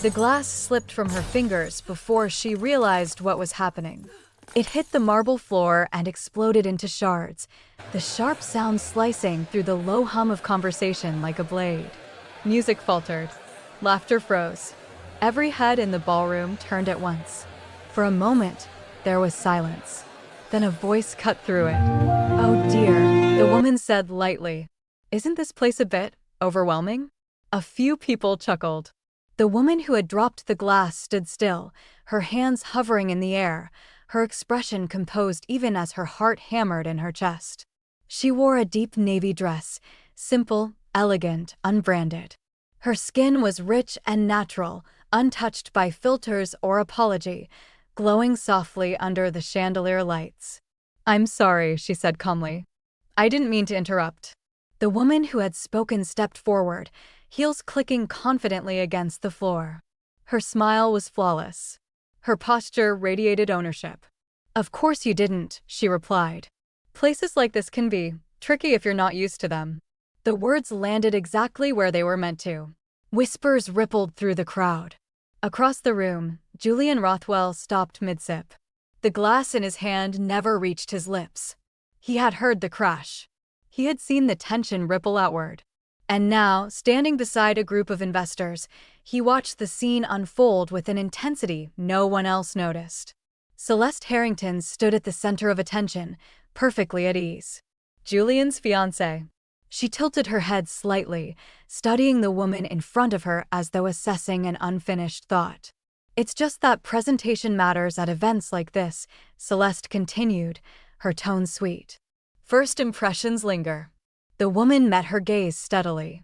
The glass slipped from her fingers before she realized what was happening. It hit the marble floor and exploded into shards, the sharp sound slicing through the low hum of conversation like a blade. Music faltered. Laughter froze. Every head in the ballroom turned at once. For a moment, there was silence. Then a voice cut through it. "Oh dear," the woman said lightly. "Isn't this place a bit overwhelming?" A few people chuckled. The woman who had dropped the glass stood still, her hands hovering in the air, her expression composed even as her heart hammered in her chest. She wore a deep navy dress, simple, elegant, unbranded. Her skin was rich and natural, untouched by filters or apology, glowing softly under the chandelier lights. "I'm sorry," she said calmly. "I didn't mean to interrupt." The woman who had spoken stepped forward, heels clicking confidently against the floor. Her smile was flawless. Her posture radiated ownership. "Of course you didn't," she replied. "Places like this can be tricky if you're not used to them." The words landed exactly where they were meant to. Whispers rippled through the crowd. Across the room, Julian Rothwell stopped mid-sip. The glass in his hand never reached his lips. He had heard the crash. He had seen the tension ripple outward. And now, standing beside a group of investors, he watched the scene unfold with an intensity no one else noticed. Celeste Harrington stood at the center of attention, perfectly at ease. Julian's fiancée. She tilted her head slightly, studying the woman in front of her as though assessing an unfinished thought. "It's just that presentation matters at events like this," Celeste continued, her tone sweet. "First impressions linger." The woman met her gaze steadily.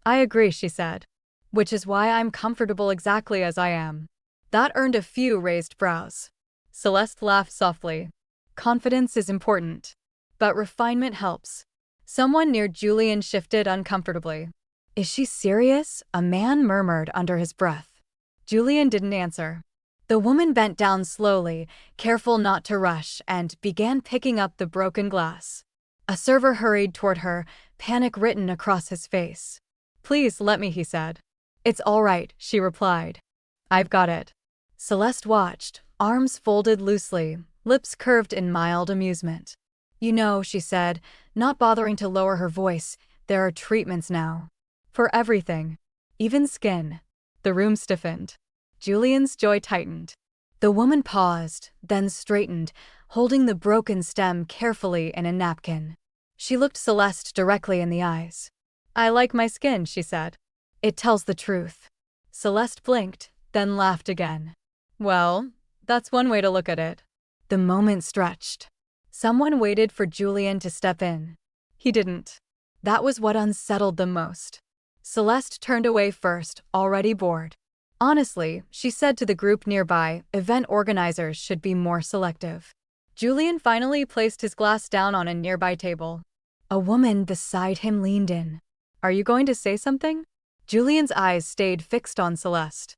"I agree," she said. "Which is why I'm comfortable exactly as I am." That earned a few raised brows. Celeste laughed softly. "Confidence is important. But refinement helps." Someone near Julian shifted uncomfortably. "Is she serious?" a man murmured under his breath. Julian didn't answer. The woman bent down slowly, careful not to rush, and began picking up the broken glass. A server hurried toward her, panic written across his face. "Please let me," he said. "It's all right," she replied. "I've got it." Celeste watched, arms folded loosely, lips curved in mild amusement. "You know," she said, not bothering to lower her voice, "there are treatments now. For everything. Even skin." The room stiffened. Julian's jaw tightened. The woman paused, then straightened, holding the broken stem carefully in a napkin. She looked Celeste directly in the eyes. "I like my skin," she said. "It tells the truth." Celeste blinked, then laughed again. "Well, that's one way to look at it." The moment stretched. Someone waited for Julian to step in. He didn't. That was what unsettled them most. Celeste turned away first, already bored. Honestly, she said to the group nearby, event organizers should be more selective. Julian finally placed his glass down on a nearby table. A woman beside him leaned in. "Are you going to say something?" Julian's eyes stayed fixed on Celeste.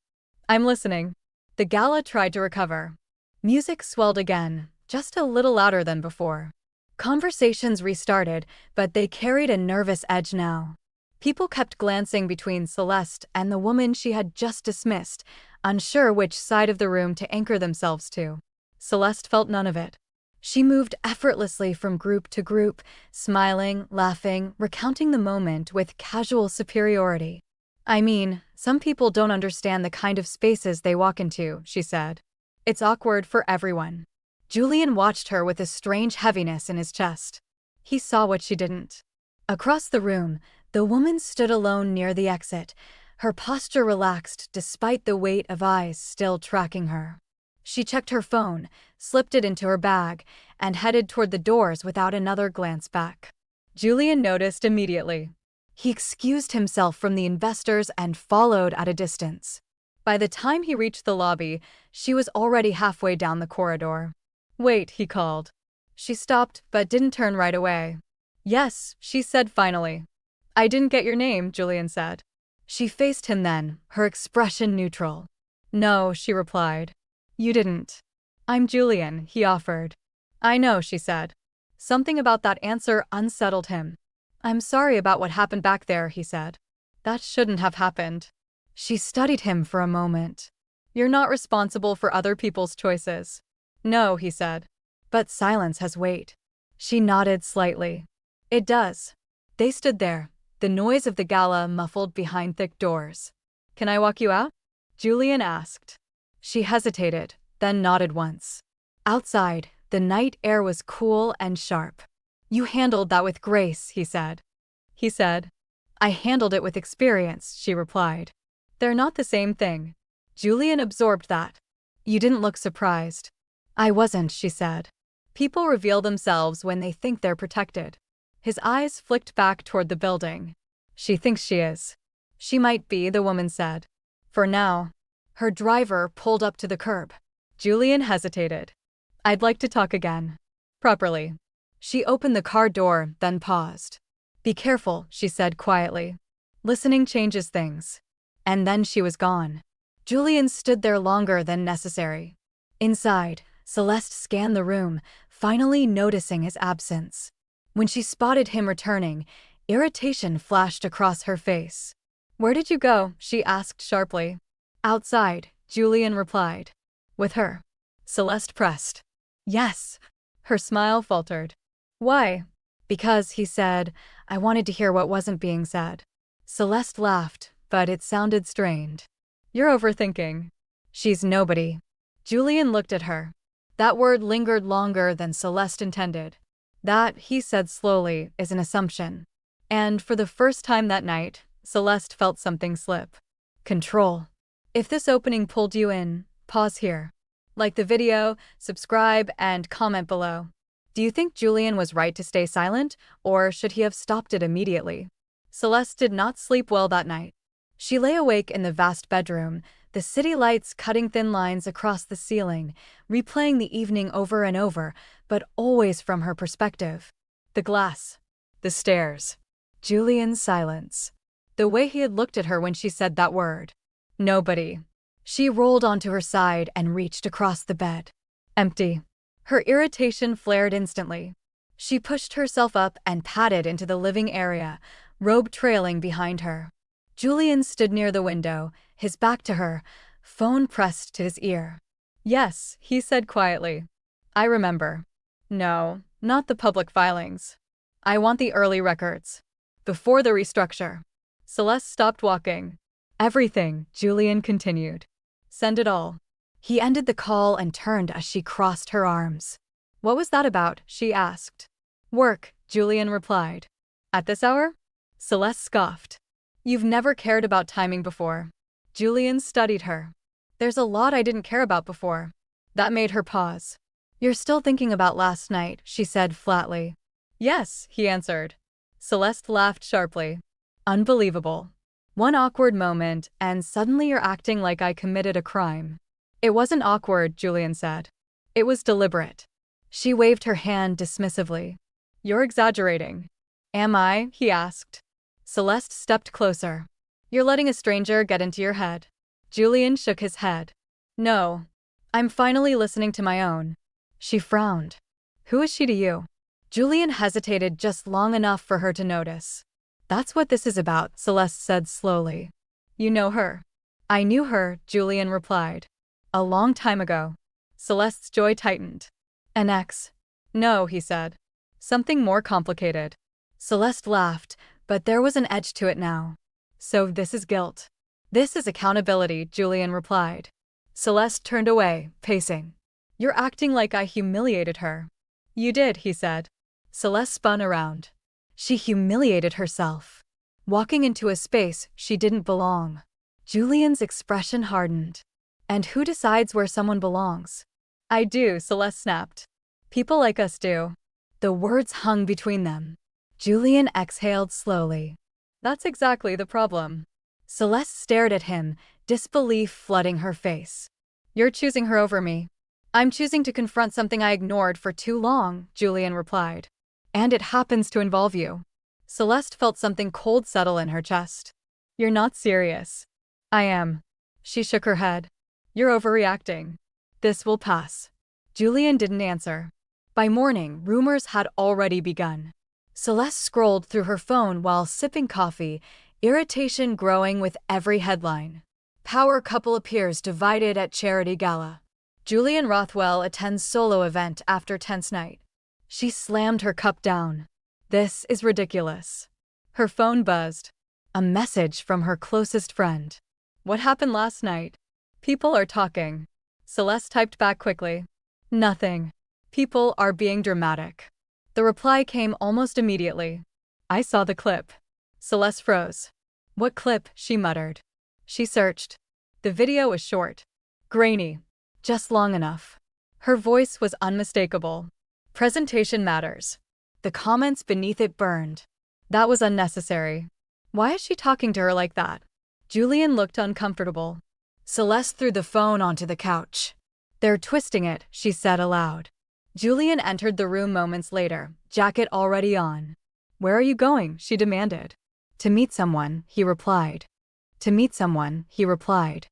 "I'm listening." The gala tried to recover. Music swelled again, just a little louder than before. Conversations restarted, but they carried a nervous edge now. People kept glancing between Celeste and the woman she had just dismissed, unsure which side of the room to anchor themselves to. Celeste felt none of it. She moved effortlessly from group to group, smiling, laughing, recounting the moment with casual superiority. "I mean, some people don't understand the kind of spaces they walk into," she said. "It's awkward for everyone." Julian watched her with a strange heaviness in his chest. He saw what she didn't. Across the room, the woman stood alone near the exit, her posture relaxed despite the weight of eyes still tracking her. She checked her phone, slipped it into her bag, and headed toward the doors without another glance back. Julian noticed immediately. He excused himself from the investors and followed at a distance. By the time he reached the lobby, she was already halfway down the corridor. "Wait," he called. She stopped, but didn't turn right away. "Yes," she said finally. "I didn't get your name," Julian said. She faced him then, her expression neutral. "No," she replied. "You didn't." "I'm Julian," he offered. "I know," she said. Something about that answer unsettled him. "I'm sorry about what happened back there," he said. "That shouldn't have happened." She studied him for a moment. "You're not responsible for other people's choices." "No," he said. "But silence has weight." She nodded slightly. "It does." They stood there, the noise of the gala muffled behind thick doors. "Can I walk you out?" Julian asked. She hesitated, then nodded once. Outside, the night air was cool and sharp. "You handled that with grace," he said. "I handled it with experience," she replied. "They're not the same thing." Julian absorbed that. "You didn't look surprised." "I wasn't," she said. "People reveal themselves when they think they're protected." His eyes flicked back toward the building. "She thinks she is." "She might be," the woman said. "For now." Her driver pulled up to the curb. Julian hesitated. "I'd like to talk again. Properly." She opened the car door, then paused. "Be careful," she said quietly. "Listening changes things." And then she was gone. Julian stood there longer than necessary. Inside, Celeste scanned the room, finally noticing his absence. When she spotted him returning, irritation flashed across her face. "Where did you go?" she asked sharply. "Outside," Julian replied. "With her?" Celeste pressed. "Yes." Her smile faltered. "Why?" "Because," he said, "I wanted to hear what wasn't being said." Celeste laughed, but it sounded strained. "You're overthinking." "She's nobody." Julian looked at her. That word lingered longer than Celeste intended. "That," he said slowly, "is an assumption." And for the first time that night, Celeste felt something slip. Control. If this opening pulled you in, pause here. Like the video, subscribe, and comment below. Do you think Julian was right to stay silent, or should he have stopped it immediately? Celeste did not sleep well that night. She lay awake in the vast bedroom, the city lights cutting thin lines across the ceiling, replaying the evening over and over, but always from her perspective. The glass. The stairs. Julian's silence. The way he had looked at her when she said that word. Nobody. She rolled onto her side and reached across the bed. Empty. Her irritation flared instantly. She pushed herself up and padded into the living area, robe trailing behind her. Julian stood near the window, his back to her, phone pressed to his ear. "Yes," he said quietly. "I remember." "No, not the public filings. I want the early records. Before the restructure." Celeste stopped walking. "Everything," Julian continued. "Send it all." He ended the call and turned as she crossed her arms. "What was that about?" she asked. "Work," Julian replied. "At this hour?" Celeste scoffed. "You've never cared about timing before." Julian studied her. "There's a lot I didn't care about before." That made her pause. "You're still thinking about last night," she said flatly. "Yes," he answered. Celeste laughed sharply. "Unbelievable. One awkward moment, and suddenly you're acting like I committed a crime." "It wasn't awkward," Julian said. "It was deliberate." She waved her hand dismissively. "You're exaggerating." "Am I?" he asked. Celeste stepped closer. "You're letting a stranger get into your head." Julian shook his head. "No. I'm finally listening to my own." She frowned. "Who is she to you?" Julian hesitated just long enough for her to notice. "That's what this is about," Celeste said slowly. "You know her." "I knew her," Julian replied. "A long time ago." Celeste's joy tightened. "An ex?" "No," he said. "Something more complicated." Celeste laughed, but there was an edge to it now. "So this is guilt." "This is accountability," Julian replied. Celeste turned away, pacing. "You're acting like I humiliated her." "You did," he said. Celeste spun around. She humiliated herself. Walking into a space she didn't belong. Julian's expression hardened. "And who decides where someone belongs?" "I do," Celeste snapped. "People like us do." The words hung between them. Julian exhaled slowly. "That's exactly the problem." Celeste stared at him, disbelief flooding her face. "You're choosing her over me." "I'm choosing to confront something I ignored for too long," Julian replied. "And it happens to involve you." Celeste felt something cold settle in her chest. "You're not serious." "I am." She shook her head. "You're overreacting." "This will pass." Julian didn't answer. By morning, rumors had already begun. Celeste scrolled through her phone while sipping coffee, Irritation growing with every headline. Power couple appears divided at charity gala. Julian Rothwell attends solo event after tense night. She slammed her cup down. This is ridiculous. Her phone buzzed. A message from her closest friend. What happened last night? People are talking. Celeste typed back quickly. Nothing. People are being dramatic. The reply came almost immediately. I saw the clip. Celeste froze. What clip? She muttered. She searched. The video was short. Grainy. Just long enough. Her voice was unmistakable. Presentation matters. The comments beneath it burned. That was unnecessary. Why is she talking to her like that? Julian looked uncomfortable. Celeste threw the phone onto the couch. They're twisting it, she said aloud. Julian entered the room moments later, jacket already on. Where are you going? She demanded. To meet someone, he replied. To meet someone, he replied.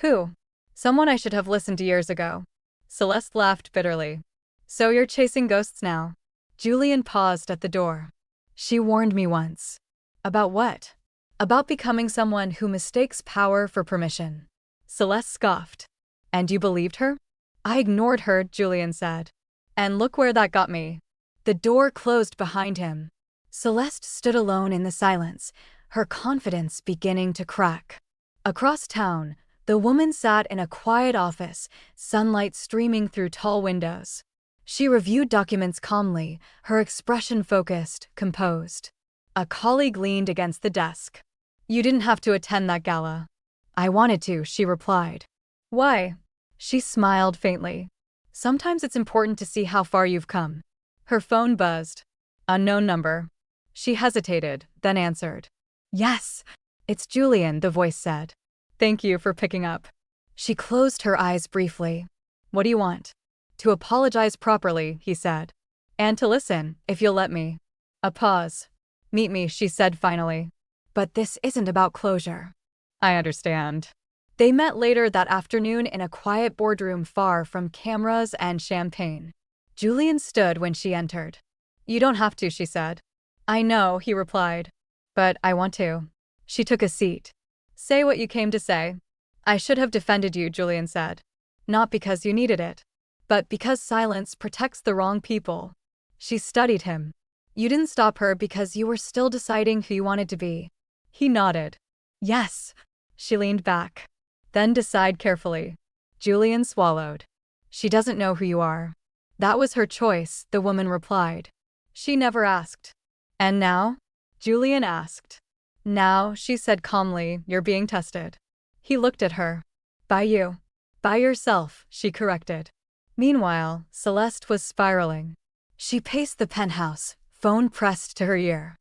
Who? Someone I should have listened to years ago. Celeste laughed bitterly. So you're chasing ghosts now? Julian paused at the door. She warned me once. About what? About becoming someone who mistakes power for permission. Celeste scoffed. And you believed her? I ignored her, Julian said. And look where that got me. The door closed behind him. Celeste stood alone in the silence, her confidence beginning to crack. Across town, the woman sat in a quiet office, sunlight streaming through tall windows. She reviewed documents calmly, her expression focused, composed. A colleague leaned against the desk. You didn't have to attend that gala. I wanted to, she replied. Why? She smiled faintly. Sometimes it's important to see how far you've come. Her phone buzzed. Unknown number. She hesitated, then answered. Yes, it's Julian, the voice said. Thank you for picking up. She closed her eyes briefly. What do you want? To apologize properly, he said. And to listen, if you'll let me. A pause. Meet me, she said finally. But this isn't about closure. I understand. They met later that afternoon in a quiet boardroom far from cameras and champagne. Julian stood when she entered. You don't have to, she said. I know, he replied. But I want to. She took a seat. Say what you came to say. I should have defended you, Julian said. Not because you needed it, but because silence protects the wrong people. She studied him. You didn't stop her because you were still deciding who you wanted to be. He nodded. Yes. She leaned back. Then decide carefully. Julian swallowed. She doesn't know who you are. That was her choice, the woman replied. She never asked. And now? Julian asked. Now, she said calmly, you're being tested. He looked at her. By you. By yourself, she corrected. Meanwhile, Celeste was spiraling. She paced the penthouse, phone pressed to her ear.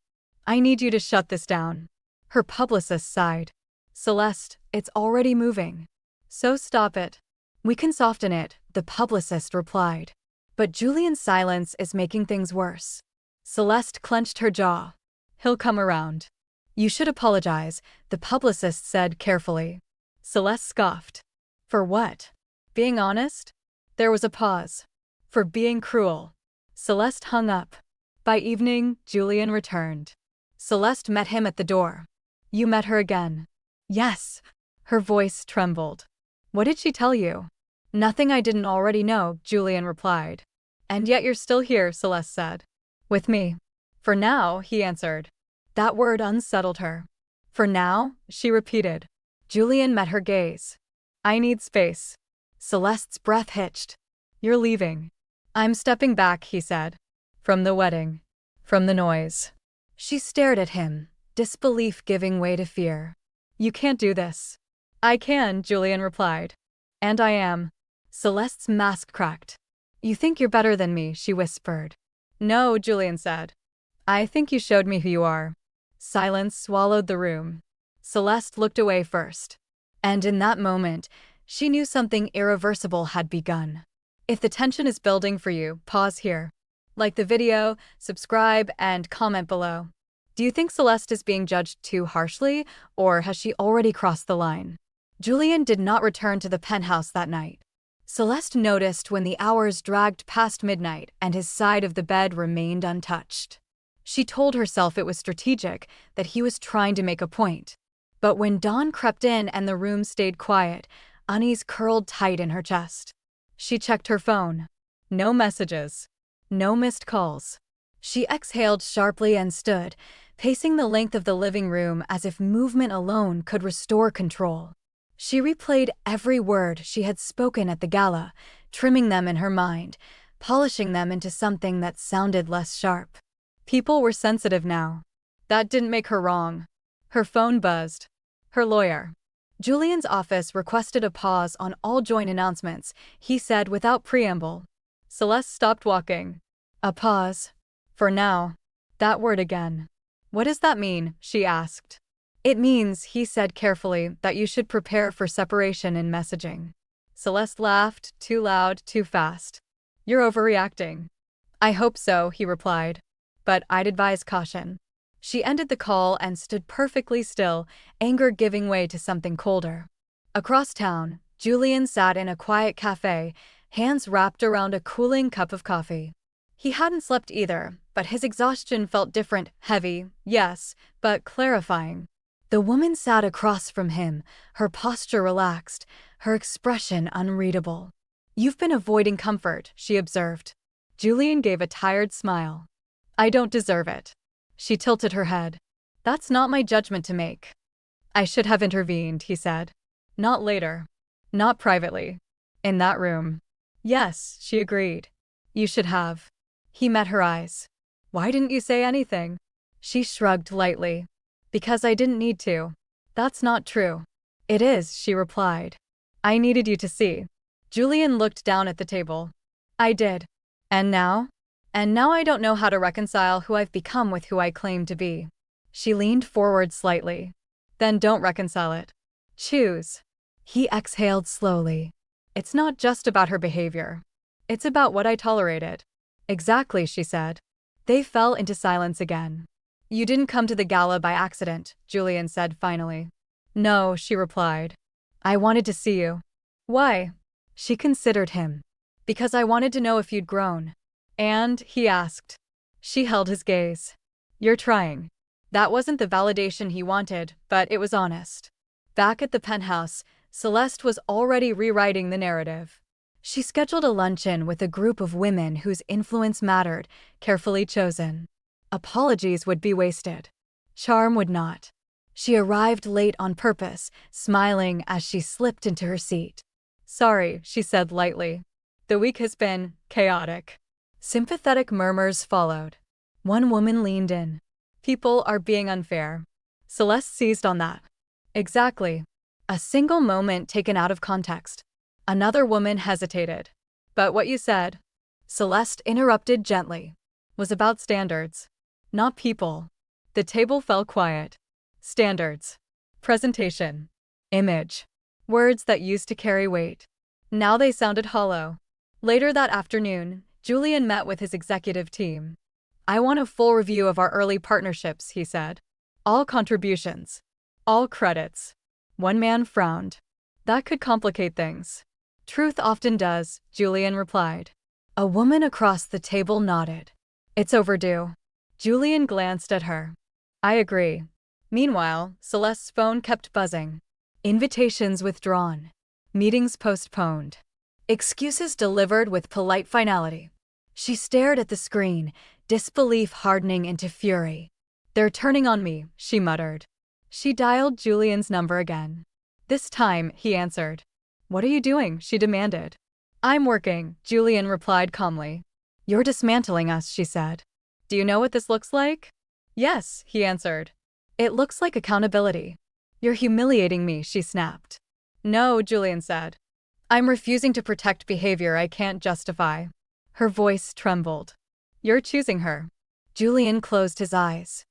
I need you to shut this down. Her publicist sighed. Celeste, it's already moving. So stop it. We can soften it, the publicist replied. But Julian's silence is making things worse. Celeste clenched her jaw. He'll come around. You should apologize, the publicist said carefully. Celeste scoffed. For what? Being honest? There was a pause. For being cruel. Celeste hung up. By evening, Julian returned. Celeste met him at the door. You met her again. Yes. Her voice trembled. What did she tell you? Nothing I didn't already know, Julian replied. And yet you're still here, Celeste said. With me. For now, he answered. That word unsettled her. For now, she repeated. Julian met her gaze. I need space. Celeste's breath hitched. You're leaving. I'm stepping back, he said. From the wedding. From the noise. She stared at him, disbelief giving way to fear. You can't do this. I can, Julian replied. And I am. Celeste's mask cracked. You think you're better than me, she whispered. No, Julian said. I think you showed me who you are. Silence swallowed the room. Celeste looked away first. And in that moment, she knew something irreversible had begun. If the tension is building for you, pause here. Like the video, subscribe, and comment below. Do you think Celeste is being judged too harshly, or has she already crossed the line? Julian did not return to the penthouse that night. Celeste noticed when the hours dragged past midnight and his side of the bed remained untouched. She told herself it was strategic, that he was trying to make a point. But when dawn crept in and the room stayed quiet, unease curled tight in her chest. She checked her phone. No messages. No missed calls. She exhaled sharply and stood, pacing the length of the living room as if movement alone could restore control. She replayed every word she had spoken at the gala, trimming them in her mind, polishing them into something that sounded less sharp. People were sensitive now. That didn't make her wrong. Her phone buzzed. Her lawyer. Julian's office requested a pause on all joint announcements, he said without preamble. Celeste stopped walking. A pause. For now. That word again. What does that mean? She asked. It means, he said carefully, that you should prepare for separation in messaging. Celeste laughed, too loud, too fast. You're overreacting. I hope so, he replied. But I'd advise caution. She ended the call and stood perfectly still, anger giving way to something colder. Across town, Julian sat in a quiet cafe, hands wrapped around a cooling cup of coffee. He hadn't slept either, but his exhaustion felt different, heavy, yes, but clarifying. The woman sat across from him, her posture relaxed, her expression unreadable. You've been avoiding comfort, she observed. Julian gave a tired smile. I don't deserve it. She tilted her head. That's not my judgment to make. I should have intervened, he said. Not later. Not privately. In that room. Yes, she agreed. You should have. He met her eyes. Why didn't you say anything? She shrugged lightly. Because I didn't need to. That's not true. It is, she replied. I needed you to see. Julian looked down at the table. I did. And now? And now I don't know how to reconcile who I've become with who I claim to be. She leaned forward slightly. Then don't reconcile it. Choose. He exhaled slowly. It's not just about her behavior. It's about what I tolerated. Exactly, she said. They fell into silence again. You didn't come to the gala by accident, Julian said finally. No, she replied. I wanted to see you. Why? She considered him. Because I wanted to know if you'd grown. And, he asked. She held his gaze. You're trying. That wasn't the validation he wanted, but it was honest. Back at the penthouse, Celeste was already rewriting the narrative. She scheduled a luncheon with a group of women whose influence mattered, carefully chosen. Apologies would be wasted. Charm would not. She arrived late on purpose, smiling as she slipped into her seat. Sorry, she said lightly. The week has been chaotic. Sympathetic murmurs followed. One woman leaned in. People are being unfair. Celeste seized on that. Exactly. A single moment taken out of context. Another woman hesitated. But what you said, Celeste interrupted gently, was about standards. Not people. The table fell quiet. Standards. Presentation. Image. Words that used to carry weight. Now they sounded hollow. Later that afternoon, Julian met with his executive team. I want a full review of our early partnerships, he said. All contributions. All credits. One man frowned. That could complicate things. Truth often does, Julian replied. A woman across the table nodded. It's overdue. Julian glanced at her. I agree. Meanwhile, Celeste's phone kept buzzing. Invitations withdrawn. Meetings postponed. Excuses delivered with polite finality. She stared at the screen, disbelief hardening into fury. They're turning on me, she muttered. She dialed Julian's number again. This time, he answered. What are you doing? She demanded. I'm working, Julian replied calmly. You're dismantling us, she said. Do you know what this looks like? Yes, he answered. It looks like accountability. You're humiliating me, she snapped. No, Julian said. I'm refusing to protect behavior I can't justify. Her voice trembled. You're choosing her. Julian closed his eyes.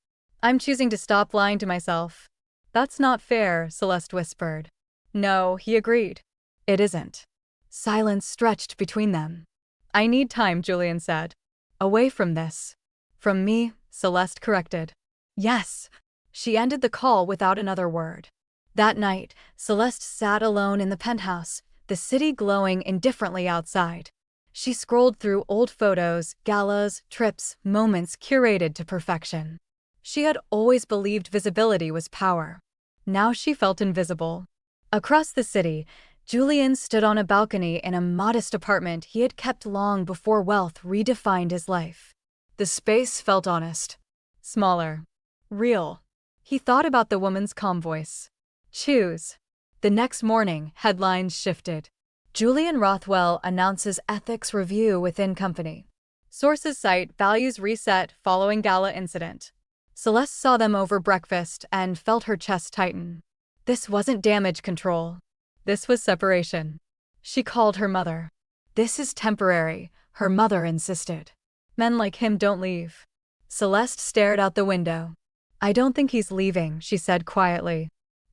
I'm choosing to stop lying to myself. That's not fair, Celeste whispered. No, he agreed. It isn't. Silence stretched between them. I need time, Julian said. Away from this. From me, Celeste corrected. Yes. She ended the call without another word. That night, Celeste sat alone in the penthouse, the city glowing indifferently outside. She scrolled through old photos, galas, trips, moments curated to perfection. She had always believed visibility was power. Now she felt invisible. Across the city, Julian stood on a balcony in a modest apartment he had kept long before wealth redefined his life. The space felt honest. Smaller. Real. He thought about the woman's calm voice. Choose. The next morning, headlines shifted. Julian Rothwell announces ethics review within company. Sources cite values reset following gala incident. Celeste saw them over breakfast and felt her chest tighten. This wasn't damage control. This was separation. She called her mother. This is temporary, her mother insisted. Men like him don't leave. Celeste stared out the window. I don't think he's leaving, she said quietly.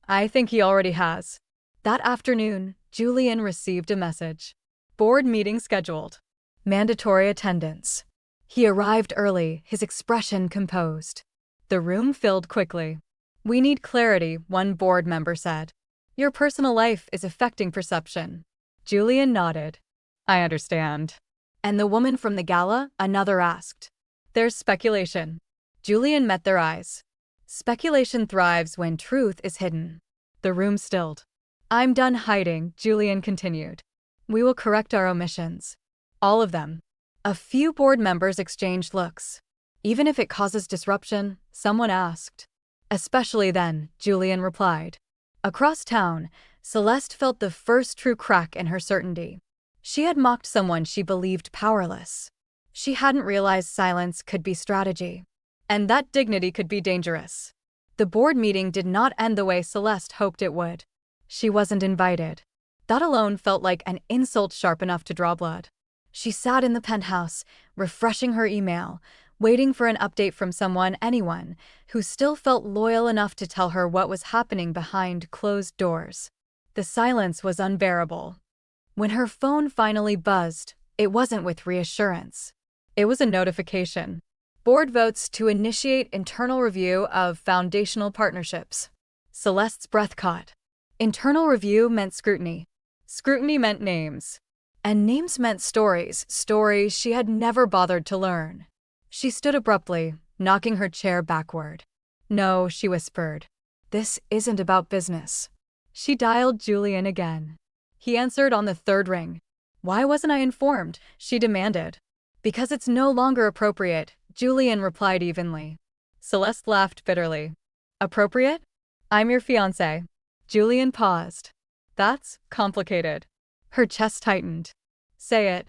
I think he already has. That afternoon, Julian received a message. Board meeting scheduled. Mandatory attendance. He arrived early, his expression composed. The room filled quickly. We need clarity, one board member said. Your personal life is affecting perception. Julian nodded. I understand. And the woman from the gala, another asked. There's speculation. Julian met their eyes. Speculation thrives when truth is hidden. The room stilled. I'm done hiding, Julian continued. We will correct our omissions. All of them. A few board members exchanged looks. Even if it causes disruption, someone asked. Especially then, Julian replied. Across town, Celeste felt the first true crack in her certainty. She had mocked someone she believed powerless. She hadn't realized silence could be strategy. And that dignity could be dangerous. The board meeting did not end the way Celeste hoped it would. She wasn't invited. That alone felt like an insult sharp enough to draw blood. She sat in the penthouse, refreshing her email, waiting for an update from anyone, who still felt loyal enough to tell her what was happening behind closed doors. The silence was unbearable. When her phone finally buzzed, it wasn't with reassurance. It was a notification. Board votes to initiate internal review of foundational partnerships. Celeste's breath caught. Internal review meant scrutiny. Scrutiny meant names. And names meant stories she had never bothered to learn. She stood abruptly, knocking her chair backward. No, she whispered. This isn't about business. She dialed Julian again. He answered on the third ring. Why wasn't I informed? She demanded. Because it's no longer appropriate, Julian replied evenly. Celeste laughed bitterly. Appropriate? I'm your fiancé. Julian paused. That's complicated. Her chest tightened. Say it.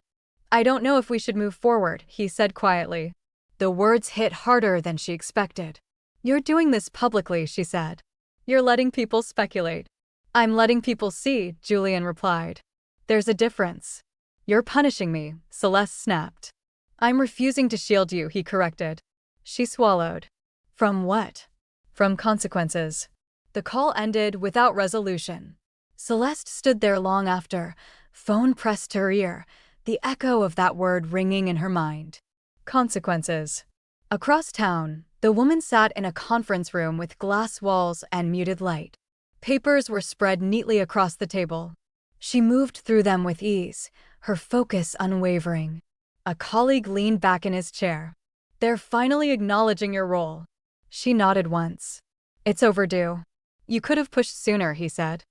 I don't know if we should move forward, he said quietly. The words hit harder than she expected. You're doing this publicly, she said. You're letting people speculate. I'm letting people see, Julian replied. There's a difference. You're punishing me, Celeste snapped. I'm refusing to shield you, he corrected. She swallowed. From what? From consequences. The call ended without resolution. Celeste stood there long after, phone pressed to her ear, the echo of that word ringing in her mind. Consequences. Across town, the woman sat in a conference room with glass walls and muted light. Papers were spread neatly across the table. She moved through them with ease, her focus unwavering. A colleague leaned back in his chair. They're finally acknowledging your role. She nodded once. It's overdue. You could have pushed sooner, he said.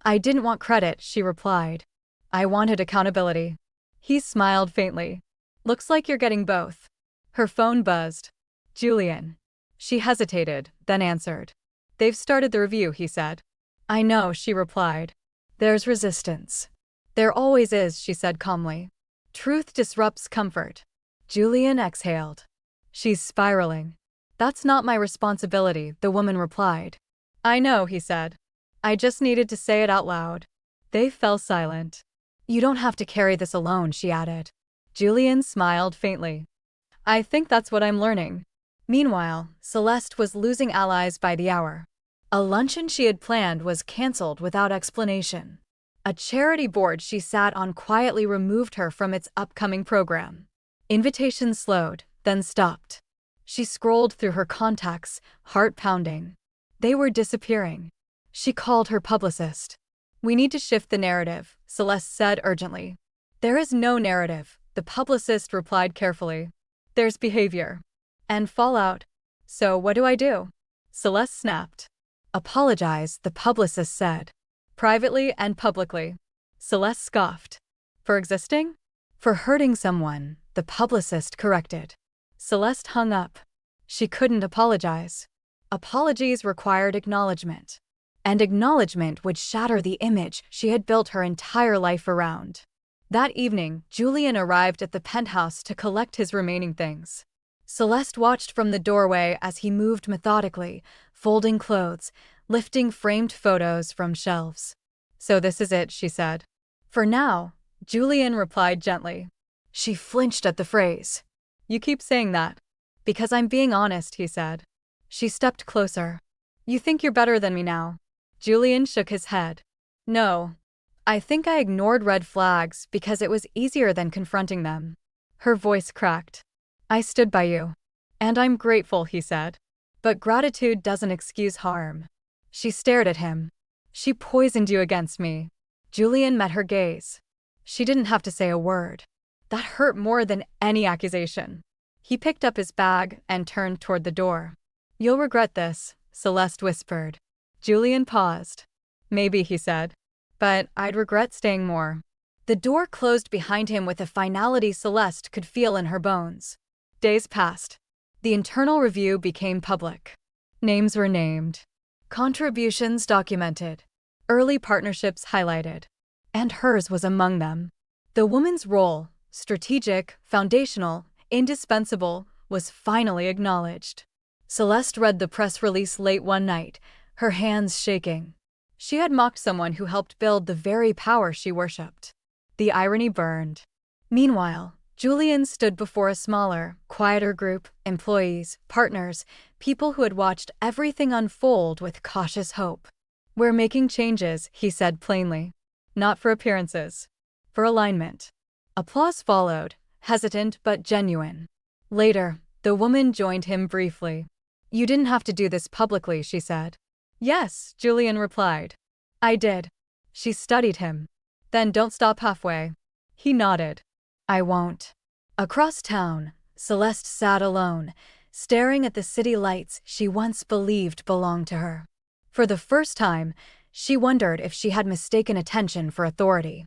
I didn't want credit, she replied. I wanted accountability. He smiled faintly. Looks like you're getting both. Her phone buzzed. Julian. She hesitated, then answered. They've started the review, he said. I know, she replied. There's resistance. There always is, she said calmly. Truth disrupts comfort. Julian exhaled. She's spiraling. That's not my responsibility, the woman replied. I know, he said. I just needed to say it out loud. They fell silent. You don't have to carry this alone, she added. Julian smiled faintly. I think that's what I'm learning. Meanwhile, Celeste was losing allies by the hour. A luncheon she had planned was canceled without explanation. A charity board she sat on quietly removed her from its upcoming program. Invitations slowed, then stopped. She scrolled through her contacts, heart pounding. They were disappearing. She called her publicist. We need to shift the narrative, Celeste said urgently. There is no narrative, the the publicist replied carefully. There's behavior. And fallout. So what do I do? Celeste snapped. Apologize, the publicist said. Privately and publicly. Celeste scoffed. For existing? For hurting someone, the publicist corrected. Celeste hung up. She couldn't apologize. Apologies required acknowledgement. And acknowledgement would shatter the image she had built her entire life around. That evening, Julian arrived at the penthouse to collect his remaining things. Celeste watched from the doorway as he moved methodically, folding clothes, lifting framed photos from shelves. So this is it, she said. For now, Julian replied gently. She flinched at the phrase. You keep saying that. Because I'm being honest, he said. She stepped closer. You think you're better than me now? Julian shook his head. No. I think I ignored red flags because it was easier than confronting them. Her voice cracked. I stood by you. And I'm grateful, he said. But gratitude doesn't excuse harm. She stared at him. She poisoned you against me. Julian met her gaze. She didn't have to say a word. That hurt more than any accusation. He picked up his bag and turned toward the door. You'll regret this, Celeste whispered. Julian paused. Maybe, he said. But I'd regret staying more. The door closed behind him with a finality Celeste could feel in her bones. Days passed. The internal review became public. Names were named. Contributions documented. Early partnerships highlighted. And hers was among them. The woman's role, strategic, foundational, indispensable, was finally acknowledged. Celeste read the press release late one night, her hands shaking. She had mocked someone who helped build the very power she worshipped. The irony burned. Meanwhile, Julian stood before a smaller, quieter group, employees, partners, people who had watched everything unfold with cautious hope. We're making changes, he said plainly. Not for appearances. For alignment. Applause followed, hesitant but genuine. Later, the woman joined him briefly. You didn't have to do this publicly, she said. Yes, Julian replied. I did. She studied him. Then don't stop halfway. He nodded. I won't. Across town, Celeste sat alone, staring at the city lights she once believed belonged to her. For the first time, she wondered if she had mistaken attention for authority.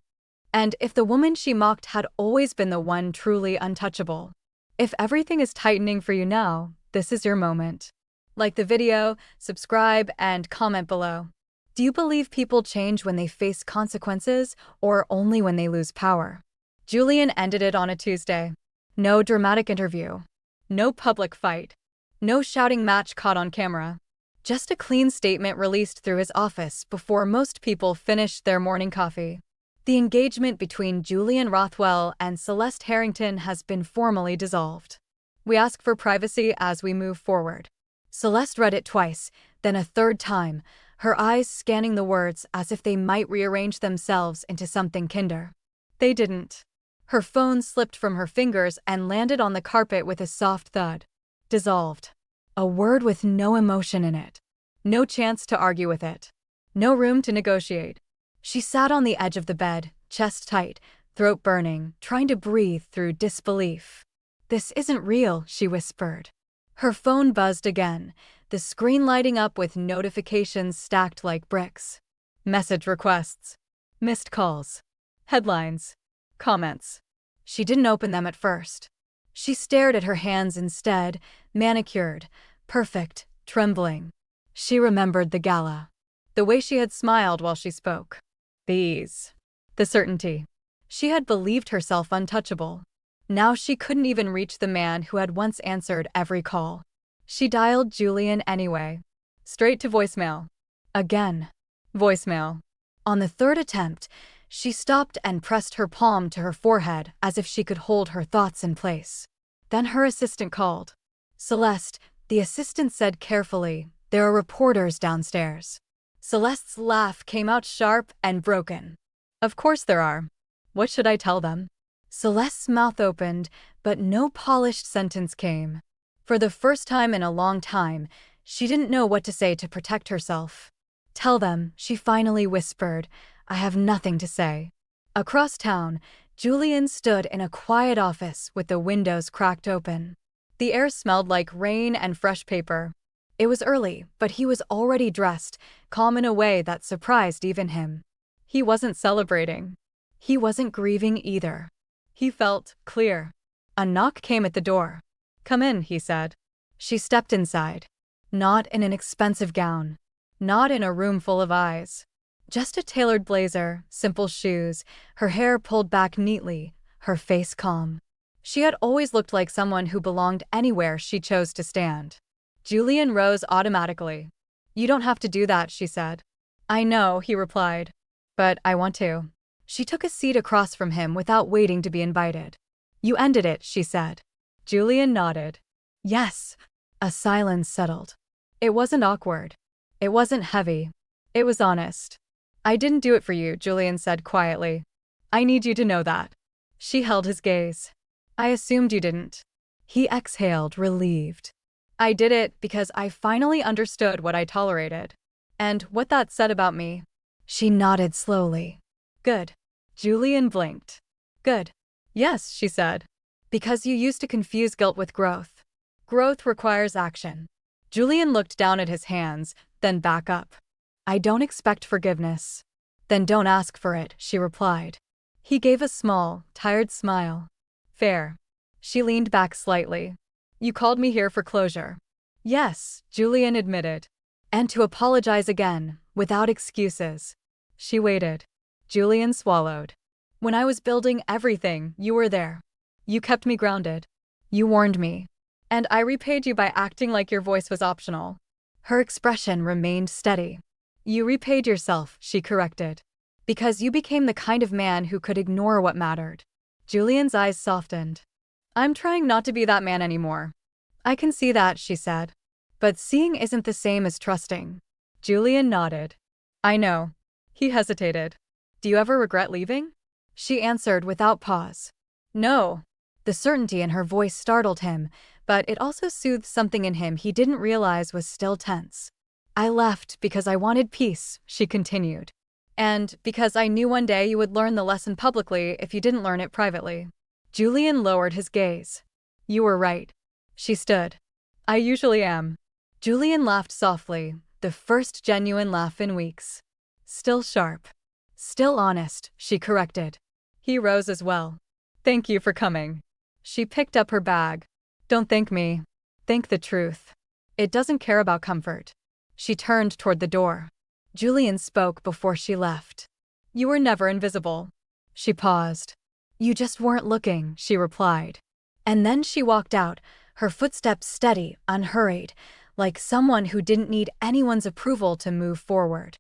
And if the woman she mocked had always been the one truly untouchable. If everything is tightening for you now, this is your moment. Like the video, subscribe, and comment below. Do you believe people change when they face consequences or only when they lose power? Julian ended it on a Tuesday. No dramatic interview. No public fight. No shouting match caught on camera. Just a clean statement released through his office before most people finished their morning coffee. The engagement between Julian Rothwell and Celeste Harrington has been formally dissolved. We ask for privacy as we move forward. Celeste read it twice, then a third time, her eyes scanning the words as if they might rearrange themselves into something kinder. They didn't. Her phone slipped from her fingers and landed on the carpet with a soft thud. Dissolved. A word with no emotion in it. No chance to argue with it. No room to negotiate. She sat on the edge of the bed, chest tight, throat burning, trying to breathe through disbelief. This isn't real, she whispered. Her phone buzzed again, the screen lighting up with notifications stacked like bricks. Message requests. Missed calls. Headlines. Comments. She didn't open them at first. She stared at her hands instead, manicured, perfect, trembling. She remembered the gala. The way she had smiled while she spoke. The ease. The certainty. She had believed herself untouchable. Now she couldn't even reach the man who had once answered every call. She dialed Julian anyway. Straight to voicemail. Again. Voicemail. On the third attempt, she stopped and pressed her palm to her forehead as if she could hold her thoughts in place. Then her assistant called. Celeste, the assistant said carefully, there are reporters downstairs. Celeste's laugh came out sharp and broken. Of course there are. What should I tell them? Celeste's mouth opened, but no polished sentence came. For the first time in a long time, she didn't know what to say to protect herself. Tell them, she finally whispered, I have nothing to say. Across town, Julian stood in a quiet office with the windows cracked open. The air smelled like rain and fresh paper. It was early, but he was already dressed, calm in a way that surprised even him. He wasn't celebrating. He wasn't grieving either. He felt clear. A knock came at the door. "Come in," he said. She stepped inside. Not in an expensive gown. Not in a room full of eyes. Just a tailored blazer, simple shoes, her hair pulled back neatly, her face calm. She had always looked like someone who belonged anywhere she chose to stand. Julian rose automatically. "You don't have to do that," she said. "I know," he replied. "But I want to." She took a seat across from him without waiting to be invited. "You ended it," she said. Julian nodded. "Yes." A silence settled. It wasn't awkward. It wasn't heavy. It was honest. "I didn't do it for you," Julian said quietly. "I need you to know that." She held his gaze. "I assumed you didn't." He exhaled, relieved. "I did it because I finally understood what I tolerated. And what that said about me." She nodded slowly. "Good." Julian blinked. "Good." "Yes," she said. "Because you used to confuse guilt with growth. Growth requires action." Julian looked down at his hands, then back up. "I don't expect forgiveness." "Then don't ask for it," she replied. He gave a small, tired smile. "Fair." She leaned back slightly. "You called me here for closure." "Yes," Julian admitted. "And to apologize again, without excuses." She waited. Julian swallowed. "When I was building everything, you were there. You kept me grounded. You warned me. And I repaid you by acting like your voice was optional." Her expression remained steady. "You repaid yourself," she corrected. "Because you became the kind of man who could ignore what mattered." Julian's eyes softened. "I'm trying not to be that man anymore." "I can see that," she said. "But seeing isn't the same as trusting." Julian nodded. "I know." He hesitated. "Do you ever regret leaving?" She answered without pause. "No." The certainty in her voice startled him, but it also soothed something in him he didn't realize was still tense. "I left because I wanted peace," she continued. "And because I knew one day you would learn the lesson publicly if you didn't learn it privately." Julian lowered his gaze. "You were right." She stood. "I usually am." Julian laughed softly, the first genuine laugh in weeks. "Still sharp." "Still honest," she corrected. He rose as well. "Thank you for coming." She picked up her bag. "Don't thank me. Thank the truth. It doesn't care about comfort." She turned toward the door. Julian spoke before she left. "You were never invisible." She paused. "You just weren't looking," she replied. And then she walked out, her footsteps steady, unhurried, like someone who didn't need anyone's approval to move forward.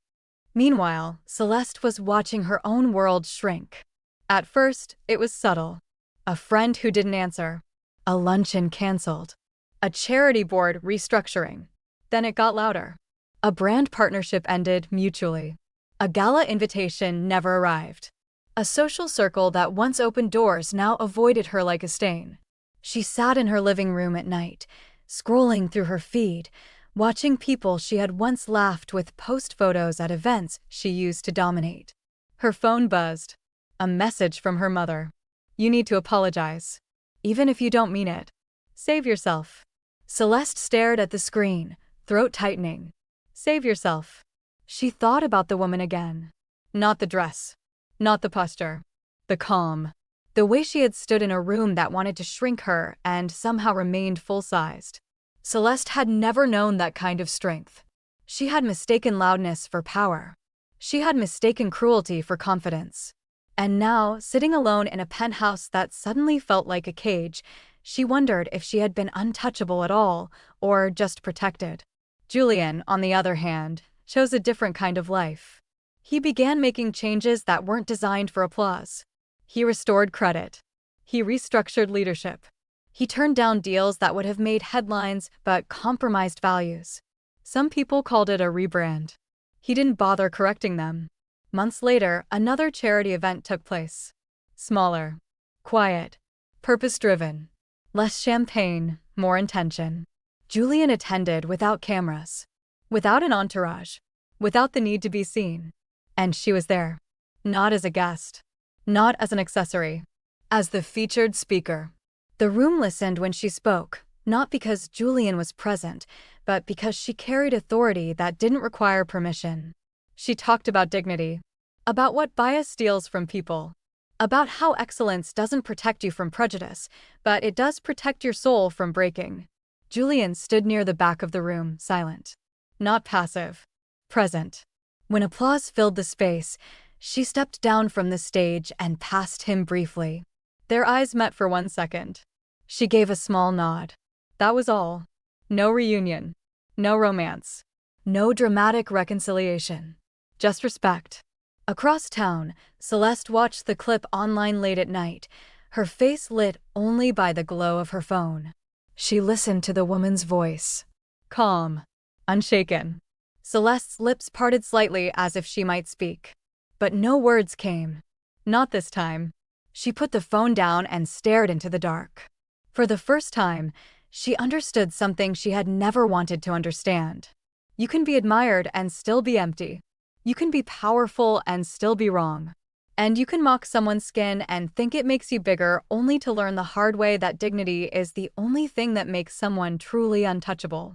Meanwhile, Celeste was watching her own world shrink. At first, it was subtle. A friend who didn't answer. A luncheon canceled. A charity board restructuring. Then it got louder. A brand partnership ended mutually. A gala invitation never arrived. A social circle that once opened doors now avoided her like a stain. She sat in her living room at night, scrolling through her feed, watching people she had once laughed with post photos at events she used to dominate. Her phone buzzed. A message from her mother. "You need to apologize. Even if you don't mean it. Save yourself." Celeste stared at the screen, throat tightening. Save yourself. She thought about the woman again. Not the dress. Not the posture. The calm. The way she had stood in a room that wanted to shrink her and somehow remained full-sized. Celeste had never known that kind of strength. She had mistaken loudness for power. She had mistaken cruelty for confidence. And now, sitting alone in a penthouse that suddenly felt like a cage, she wondered if she had been untouchable at all, or just protected. Julian, on the other hand, chose a different kind of life. He began making changes that weren't designed for applause. He restored credit. He restructured leadership. He turned down deals that would have made headlines but compromised values. Some people called it a rebrand. He didn't bother correcting them. Months later, another charity event took place. Smaller. Quiet. Purpose-driven. Less champagne, more intention. Julian attended without cameras. Without an entourage. Without the need to be seen. And she was there. Not as a guest. not as an accessory, as the featured speaker. The room listened when she spoke, not because Julian was present, but because she carried authority that didn't require permission. She talked about dignity, about what bias steals from people, about how excellence doesn't protect you from prejudice, but it does protect your soul from breaking. Julian stood near the back of the room, silent, not passive, present. When applause filled the space, she stepped down from the stage and passed him briefly. Their eyes met for 1 second. She gave a small nod. That was all. No reunion. No romance. No dramatic reconciliation. Just respect. Across town, Celeste watched the clip online late at night, her face lit only by the glow of her phone. She listened to the woman's voice. Calm. Unshaken. Celeste's lips parted slightly as if she might speak. But no words came. Not this time. She put the phone down and stared into the dark. For the first time, she understood something she had never wanted to understand. You can be admired and still be empty. You can be powerful and still be wrong. And you can mock someone's skin and think it makes you bigger, only to learn the hard way that dignity is the only thing that makes someone truly untouchable.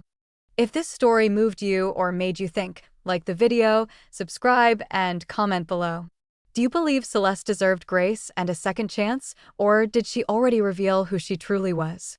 If this story moved you or made you think, like the video, subscribe, and comment below. Do you believe Celeste deserved grace and a second chance, or did she already reveal who she truly was?